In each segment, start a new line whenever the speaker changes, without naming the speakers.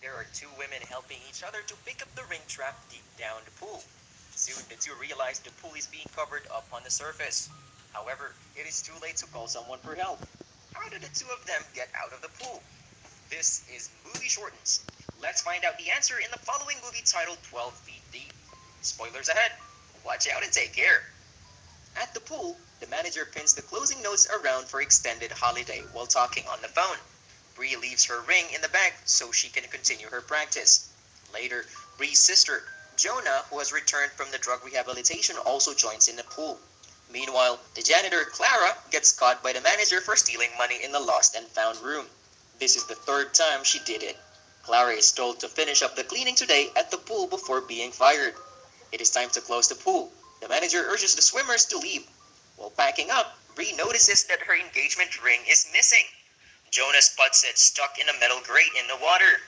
There are two women helping each other to pick up the ring trap deep down the pool. Soon, the two realize the pool is being covered up on the surface. However, it is too late to call someone for help. How do the two of them get out of the pool? This is Movie Shortens. Let's find out the answer in the following movie titled 12 Feet Deep. Spoilers ahead. Watch out and take care. At the pool, the manager pins the closing notes around for extended holiday while talking on the phone. Bree leaves her ring in the bag so she can continue her practice. Later, Bree's sister, Jonah, who has returned from the drug rehabilitation, also joins in the pool. Meanwhile, the janitor, Clara, gets caught by the manager for stealing money in the lost and found room. This is the third time she did it. Clara is told to finish up the cleaning today at the pool before being fired. It is time to close the pool. The manager urges the swimmers to leave. While packing up, Bree notices that her engagement ring is missing. Jonah spots it stuck in a metal grate in the water.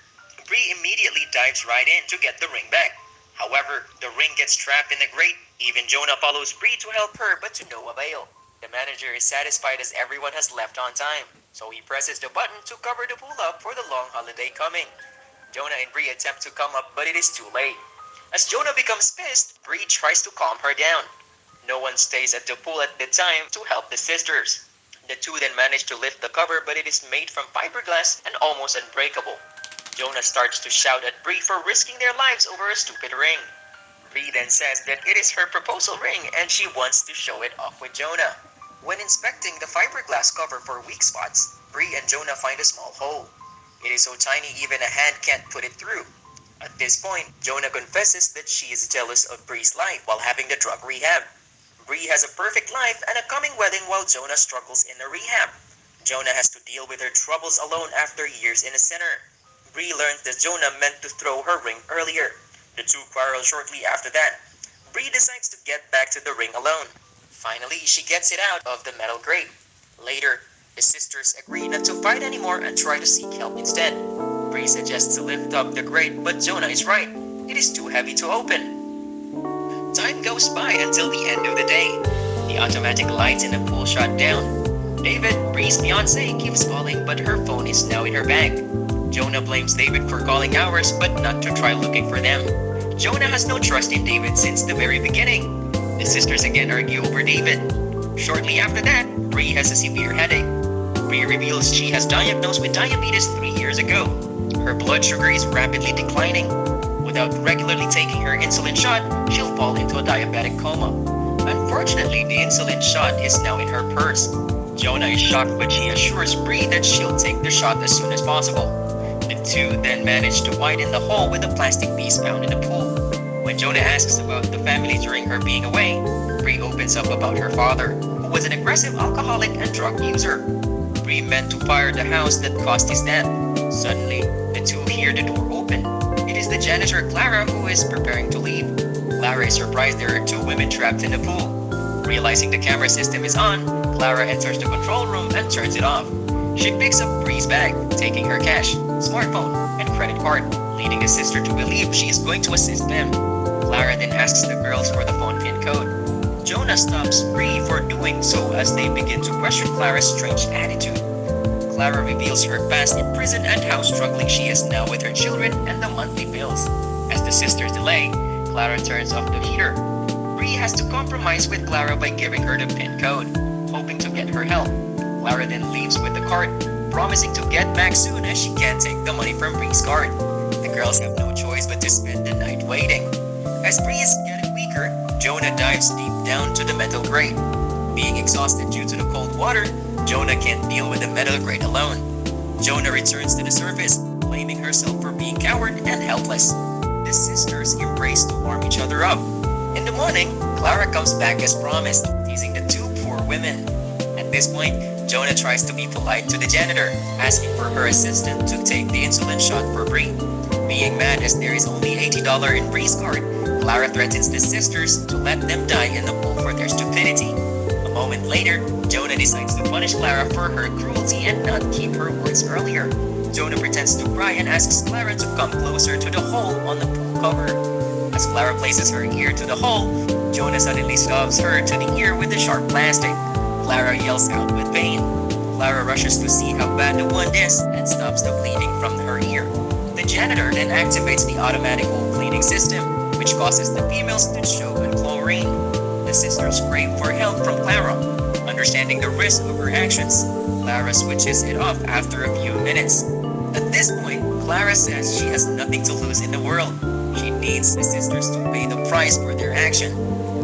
Bree immediately dives right in to get the ring back. However, the ring gets trapped in the grate. Even Jonah follows Bree to help her, but to no avail. The manager is satisfied as everyone has left on time, so he presses the button to cover the pool up for the long holiday coming. Jonah and Bree attempt to come up, but it is too late. As Jonah becomes pissed, Bree tries to calm her down. No one stays at the pool at the time to help the sisters. The two then manage to lift the cover, but it is made from fiberglass and almost unbreakable. Jonah starts to shout at Bree for risking their lives over a stupid ring. Bree then says that it is her proposal ring and she wants to show it off with Jonah. When inspecting the fiberglass cover for weak spots, Bree and Jonah find a small hole. It is so tiny even a hand can't put it through. At this point, Jonah confesses that she is jealous of Bree's life while having the drug rehab. Bree has a perfect life and a coming wedding while Jonah struggles in the rehab. Jonah has to deal with her troubles alone after years in a center. Bree learns that Jonah meant to throw her ring earlier. The two quarrel shortly after that. Bree decides to get back to the ring alone. Finally, she gets it out of the metal grate. Later, the sisters agree not to fight anymore and try to seek help instead. Bree suggests to lift up the grate, but Jonah is right. It is too heavy to open. Time goes by until the end of the day. The automatic lights in the pool shut down. David, Bree's fiancé, keeps calling, but her phone is now in her bag. Jonah blames David for calling hours, but not to try looking for them. Jonah has no trust in David since the very beginning. The sisters again argue over David. Shortly after that, Bree has a severe headache. Bree reveals she has diagnosed with diabetes 3 years ago. Her blood sugar is rapidly declining. Without regularly taking her insulin shot, she'll fall into a diabetic coma. Unfortunately, the insulin shot is now in her purse. Jonah is shocked, but she assures Bree that she'll take the shot as soon as possible. The two then manage to widen the hole with a plastic piece found in the pool. When Jonah asks about the family during her being away, Bree opens up about her father, who was an aggressive alcoholic and drug user. Bree meant to fire the house that caused his death. Suddenly, the two hear the door open. It is the janitor Clara who is preparing to leave. Clara is surprised there are two women trapped in the pool. Realizing the camera system is on, Clara enters the control room and turns it off. She picks up Bree's bag, taking her cash, smartphone, and credit card, leading the sister to believe she is going to assist them. Clara then asks the girls for the phone PIN code. Jonah stops Bree for doing so as they begin to question Clara's strange attitude. Clara reveals her past in prison and how struggling she is now with her children and the monthly bills. As the sisters delay, Clara turns off the heater. Bree has to compromise with Clara by giving her the PIN code, hoping to get her help. Clara then leaves with the card, promising to get back soon as she can't take the money from Bree's card. The girls have no choice but to spend the night waiting. As Bree is getting weaker, Jonah dives deep down to the metal grate. Being exhausted due to the cold water, Jonah can't deal with the metal grate alone. Jonah returns to the surface, blaming herself for being coward and helpless. The sisters embrace to warm each other up. In the morning, Clara comes back as promised, teasing the two poor women. At this point, Jonah tries to be polite to the janitor, asking for her assistant to take the insulin shot for Bree. Being mad as there is only $80 in Bree's card, Clara threatens the sisters to let them die in the pool for their stupidity. A moment later, Jonah decides to punish Clara for her cruelty and not keep her words earlier. Jonah pretends to cry and asks Clara to come closer to the hole on the pool cover. As Clara places her ear to the hole, Jonah suddenly shoves her to the ear with the sharp plastic. Clara yells out with pain. Clara rushes to see how bad the wound is and stops the bleeding from her ear. The janitor then activates the automatic wool cleaning system, which causes the females to choke on chlorine. The sisters crave for help from Clara. Understanding the risk of her actions, Clara switches it off after a few minutes. At this point, Clara says she has nothing to lose in the world. She needs the sisters to pay the price for their action.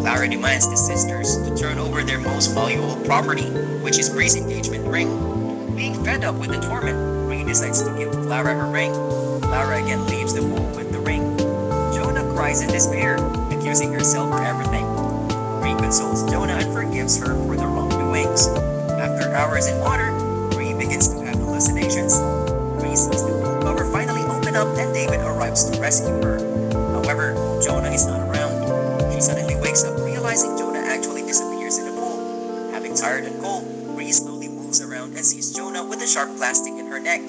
Clara demands the sisters to turn over their most valuable property, which is Bree's engagement ring. Being fed up with the torment, Bree decides to give Clara her ring. Clara again leaves the pool with the ring. Jonah cries in despair, accusing herself for everything. Bree consoles Jonah and forgives her for the wrongdoings. After hours in water, Bree begins to have hallucinations. Bree sees the pool cover finally open up and David arrives to rescue her. However, Jonah is not around. She suddenly wakes up realizing Jonah actually disappears in the pool. Having tired and cold, Bree slowly moves around and sees Jonah with a sharp plastic in her neck.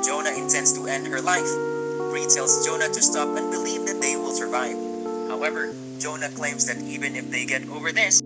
Jonah intends to end her life. Bree tells Jonah to stop and believe that they will survive. However, Jonah claims that even if they get over this,